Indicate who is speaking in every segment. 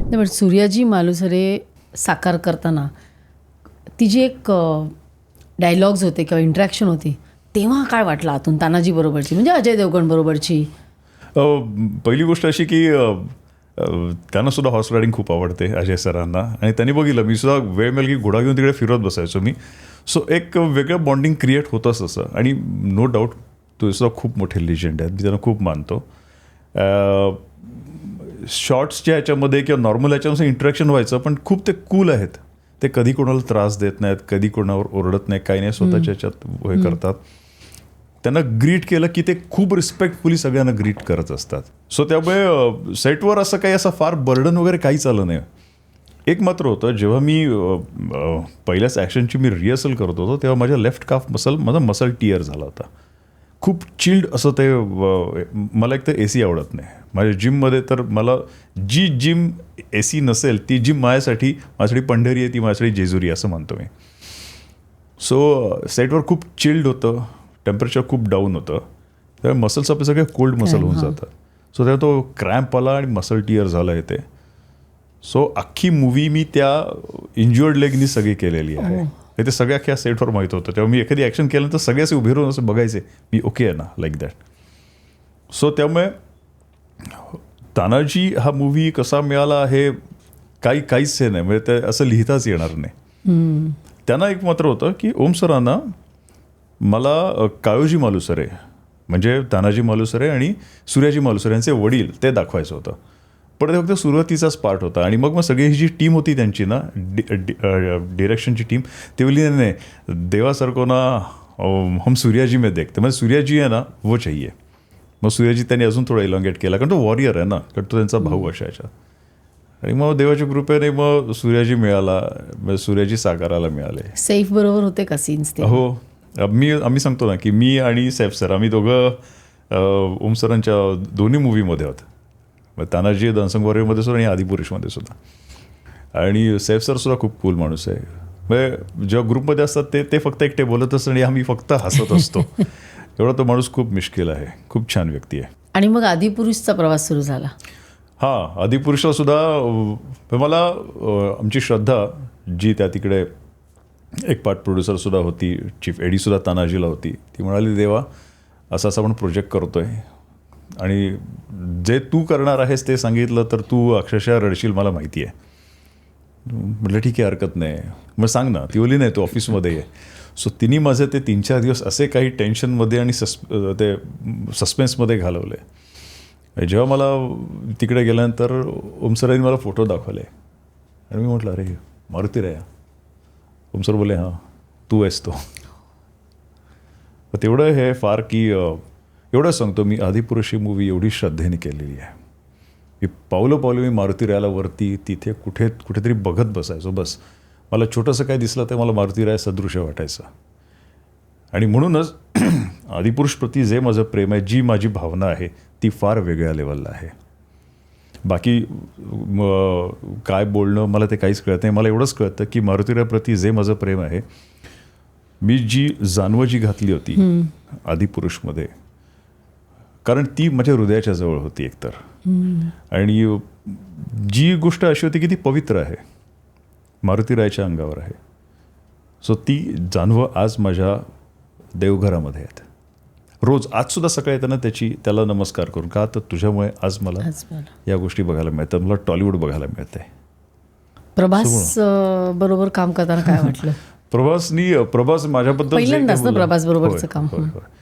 Speaker 1: नाही, पण सूर्याजी मालुसरे साकार करताना ती जी एक डायलॉग्स होते किंवा इंटरॅक्शन होती, तेव्हा काय वाटलं आतून तानाजी बरोबरची, म्हणजे अजय देवगण बरोबरची?
Speaker 2: पहिली गोष्ट अशी की त्यांना सुद्धा हॉर्स रायडिंग खूप आवडते अजय सरांना, आणि त्यांनी बघितलं मी सुद्धा वेळ मिळेल की घोडा घेऊन तिकडे फिरत बसायचो मी. सो एक वेगळं बॉन्डिंग क्रिएट होतंच असं. आणि नो डाऊट तो सुद्धा खूप मोठे लिजंड आहेत, मी त्यांना खूप मानतो. शॉर्ट्सच्या ह्याच्यामध्ये किंवा नॉर्मल ह्याच्यामध्ये इंटरॅक्शन व्हायचं, पण खूप ते कूल आहेत. ते कधी कोणाला त्रास देत नाहीत, कधी कोणावर ओरडत नाही, काही नाही, स्वतःच्या ह्याच्यात हे करतात. त्यांना ग्रीट केलं की ते खूप रिस्पेक्टफुली सगळ्यांना ग्रीट करत असतात. सो त्यामुळे सेटवर असं काही असं फार बर्डन वगैरे काहीच आलं नाही. एक मात्र होतं, जेव्हा मी पहिल्याच ॲक्शनची मी रिहर्सल करत होतो तेव्हा माझ्या लेफ्ट काफ माझा मसल टिअर झाला होता. खूप चिल्ड असं ते. मला एक तर ए सी आवडत नाही माझ्या जिममध्ये, तर मला जी जिम ए सी नसेल ती जिम माझ्यासाठी पंढरी आहे, ती माझ्यासाठी जेजुरी असं म्हणतो मी. सो सेटवर खूप चिल्ड होतं, टेम्परेचर खूप डाऊन होतं, त्यामुळे मसल्स आपले सगळे कोल्ड मसल होऊन जातात. सो तेव्हा तो क्रॅम्प आला आणि मसल टिअर झाला आहे. सो अख्खी मूवी मी त्या इंज्युअर्ड लेगनी सगळी केलेली आहे. ते सगळ्या अख्ख्या सेटवर माहीत होतं. तेव्हा मी एखादी ॲक्शन केल्यानंतर सगळे असे उभे राहून असं बघायचे मी ओके आहे ना, लाईक दॅट. सो त्यामुळे तानाजी हा मूवी कसा मिळाला हे काहीच हे नाही, म्हणजे ते असं लिहिताच येणार नाही. त्यांना एक मात्र होतं की ओम सरांना मला काळोजी मालुसरे म्हणजे तानाजी मालुसरे आणि सूर्याजी मालुसरे यांचे वडील ते दाखवायचं होतं. पण ते फक्त सुरुवातीचाच पार्ट होता. आणि मग सगळी ही जी टीम होती त्यांची ना, डिरेक्शनची टीम, ती बोलली नाही देवासारखं ना हम सूर्याजी में देखते, म्हणजे सूर्याजी आहे ना वो चाहिए. मग सूर्याजी त्यांनी अजून थोडा इलॉंगेट केला, कारण तो वॉरियर आहे ना, कारण तो त्यांचा भाऊ असायचा. आणि मग देवाच्या कृपेने मग सूर्याजी मिळाला, सूर्याजी साकाराला मिळाले.
Speaker 1: सैफ बरोबर होते का सीन्स?
Speaker 2: हो, आम्ही सांगतो ना की मी आणि सैफ सर आम्ही दोघं ओम सरांच्या दोन्ही मूवीमध्ये आहोत. मग तानाजी द अनसंग वॉरियरमध्ये सुद्धा आणि आदिपुरुषमध्ये सुद्धा. आणि सैफ सर सुद्धा खूप कूल माणूस आहे. म्हणजे जेव्हा ग्रुपमध्ये असतात ते फक्त एकटे बोलत असतात आणि आम्ही फक्त हसत असतो. एवढा तो माणूस खूप मिश्किल आहे, खूप छान व्यक्ती आहे.
Speaker 1: आणि मग आदिपुरुषचा प्रवास सुरू झाला.
Speaker 2: हां, आदिपुरुषला सुद्धा मला आमची श्रद्धा जी त्या तिकडे एक पार्ट प्रोड्युसर सुद्धा होती, चीफ एडी सुद्धा तानाजीला होती, ती म्हणाली देवा असं आपण प्रोजेक्ट करतोय आणि जे तू करणार आहेस ते सांगितलं तर तू अक्षरशः रडशील मला माहिती आहे. म्हटलं ठीक आहे, हरकत नाही, मग सांग ना. ती बोलली नाही तू ऑफिसमध्ये आहे. सो तिने माझे ते 3-4 दिवस असे काही टेन्शनमध्ये आणि ते सस्पेन्समध्ये घालवले. जेव्हा मला तिकडे गेल्यानंतर ओमसरांनी मला फोटो दाखवले आणि मी म्हटलं अरे मारुती राया. ओमसर बोले हां तू आहेस तो. तेवढं हे फार की एवढं सांगतो मी, आदिपुरुष ही मूवी एवढी श्रद्धेने केलेली आहे की पावलं मी मारुती रायाला वरती तिथे कुठेतरी बघत बसायचो. बस मला छोटंसं काय दिसलं तर मला मारुती राया सदृश्य वाटायचं. आणि म्हणूनच आदिपुरुषप्रती जे माझं प्रेम आहे, जी माझी भावना आहे ती फार वेगळ्या लेवलला आहे. बाकी काय बोलणं मला ते काहीच कळत नाही. मला एवढंच कळतं की मारुतीरायाप्रती जे माझं प्रेम आहे, मी जी जाणवं जी घातली होती आदिपुरुषमध्ये, कारण ती माझ्या हृदयाच्या जवळ होती एकतर. आणि जी गोष्ट अशी होती की ती पवित्र आहे, मारुतीरायाच्या अंगावर आहे. सो ती जाणवं आज माझ्या देवघरामध्ये आहेत. रोज आजसुद्धा सकाळी येताना त्याला नमस्कार करून, का तर तुझ्यामुळे आज मला या गोष्टी बघायला मिळतात, मला टॉलिवूड बघायला मिळत आहे.
Speaker 1: प्रभास बरोबर काम करताना काय वाटलं?
Speaker 2: प्रभास माझ्याबद्दल
Speaker 1: पहिल्यांदाच ना प्रभास बरोबरचं काम.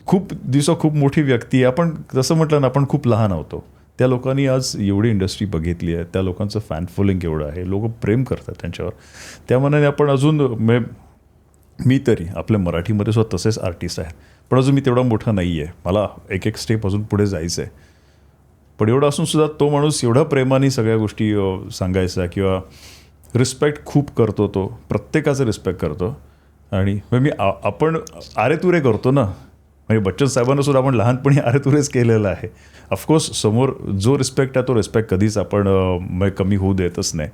Speaker 2: खूप खूप मोठी व्यक्ती आहे. आपण जसं म्हटलं ना, आपण खूप लहान होतो. त्या लोकांनी आज एवढी इंडस्ट्री बघितली आहे, त्या लोकांचं फॅन फॉलोइंग एवढं आहे, लोक प्रेम करतात त्यांच्यावर. त्या मनाने आपण अजून मी तरी आपल्या मराठीमध्ये सुद्धा तसेच आर्टिस्ट आहेत, पण अजून मी तेवढा मोठा नाही आहे. मला एक स्टेप अजून पुढे जायचं आहे. पण एवढं असून सुद्धा तो माणूस एवढ्या प्रेमाने सगळ्या गोष्टी सांगायचा किंवा रिस्पेक्ट खूप करतो. तो प्रत्येकाचं रिस्पेक्ट करतो. आणि आपण आरेतुरे करतो ना, म्हणजे बच्चन साहेबांना सुद्धा आपण लहानपणी आरेतुरेच केलेलं आहे. ऑफकोर्स समोर जो रिस्पेक्ट आहे तो रिस्पेक्ट कधीच आपण कमी होऊ देतच नाही.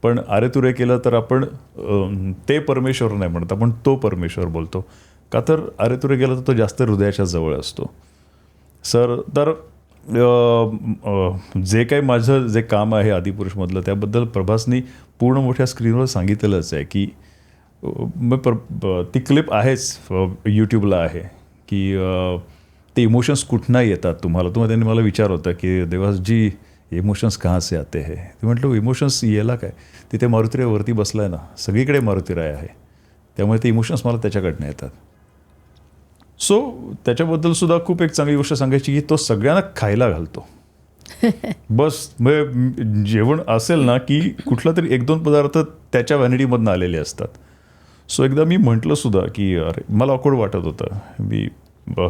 Speaker 2: पण आरेतुरे केलं तर आपण ते परमेश्वर नाही म्हणत, आपण तो परमेश्वर बोलतो. का तर आरेतुरे गेला तर तो जास्त हृदयाच्या जवळ असतो. तर जे काही माझं जे काम आहे आदिपुरुषमधलं त्याबद्दल प्रभासनी पूर्ण मोठ्या स्क्रीनवर सांगितलेलंच आहे की ती क्लिप आहेच यूट्यूबला आहे की ते इमोशन्स कुठनं येतात तुम्हाला त्यांनी मला विचार होता की देवासजी इमोशन्स कहाँ से आते है ते म्हटलं इमोशन्स यायला काय तिथे मारुतीरायावरती बसला आहे ना सगळीकडे मारुतीराय आहे त्यामुळे ते इमोशन्स मला त्याच्याकडनं येतात. सो त्याच्याबद्दल सुद्धा खूप एक चांगली गोष्ट सांगायची की तो सगळ्यांना खायला घालतो. बस म्हणजे जेवण असेल ना की कुठला तरी 1-2 पदार्थ त्याच्या व्हॅनिटीमधनं आलेले असतात. सो एकदा मी म्हटलं सुद्धा की अरे मला ऑकवर्ड वाटत होतं. मी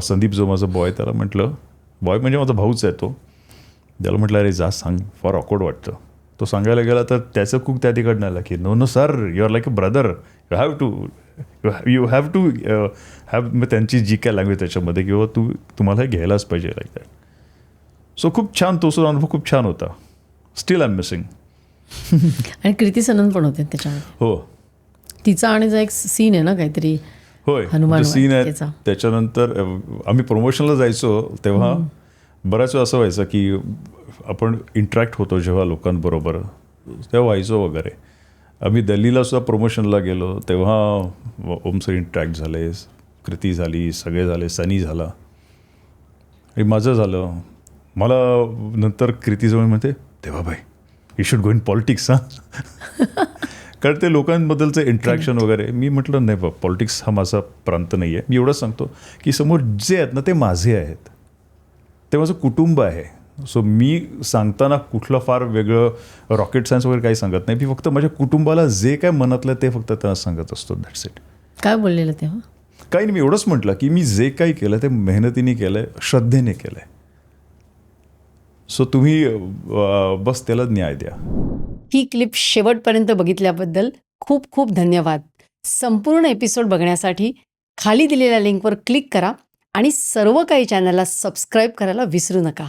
Speaker 2: संदीप जो माझा बॉय त्याला म्हटलं बॉय म्हणजे माझा भाऊच आहे तो त्याला म्हटलं अरे जा सांग फार ऑकवर्ड वाटतं. तो सांगायला गेला तर त्याचं खूप त्या तिकडनं आला की no sir you are like a brother you have to have त्यांची जी काय लँग्वेज त्याच्यामध्ये किंवा तुम्हाला हे घ्यायलाच पाहिजे लाईक दॅट. सो खूप छान तो सुद्धा अनुभव खूप छान होता. Still I am missing.
Speaker 1: आणि कृती सनन पण होते त्याच्यामध्ये.
Speaker 2: हो
Speaker 1: तिचा आणि एक सीन आहे ना काहीतरी
Speaker 2: होय
Speaker 1: हनुमान
Speaker 2: सीन आहे.
Speaker 1: वाटिकेचा.
Speaker 2: त्याच्यानंतर आम्ही प्रमोशनला जायचो तेव्हा बऱ्याच वेळा असं व्हायचं की आपण इंटरॅक्ट होतो जेव्हा लोकांबरोबर तेव्हा व्हायचो वगैरे. आम्ही दिल्लीला सुद्धा प्रमोशनला गेलो तेव्हा ओमसर इंटरॅक्ट झाले कृती झाली सगळे झाले सनी झाला आणि माझं झालं. मला नंतर कृतीजवळ म्हणते तेव्हा भाई you should go in politics हां कारण ते लोकांबद्दलचं इंटरॅक्शन वगैरे. मी म्हटलं नाही बाबा पॉलिटिक्स हा माझा प्रांत नाही आहे. मी एवढंच सांगतो की समोर जे आहेत ना ते माझे आहेत ते माझं कुटुंब आहे. सो मी सांगताना कुठलं फार वेगळं रॉकेट सायन्स वगैरे काही सांगत नाही. मी फक्त माझ्या कुटुंबाला जे काय मनातलं ते फक्त त्यांना सांगत असतो. That's it.
Speaker 1: काय बोललेलं तेव्हा?
Speaker 2: काही नाही मी एवढंच म्हटलं की मी जे काही केलं ते मेहनतीने केलं आहे श्रद्धेने केलं आहे. सो तुम्ही बस त्याला न्याय द्या.
Speaker 1: ही क्लिप शेवटपर्यंत बघितल्याबद्दल खूप खूप धन्यवाद. संपूर्ण एपिसोड बघण्यासाठी खाली दिलेल्या लिंकवर क्लिक करा आणि सर्व काही चॅनलला सबस्क्राईब करायला विसरू नका.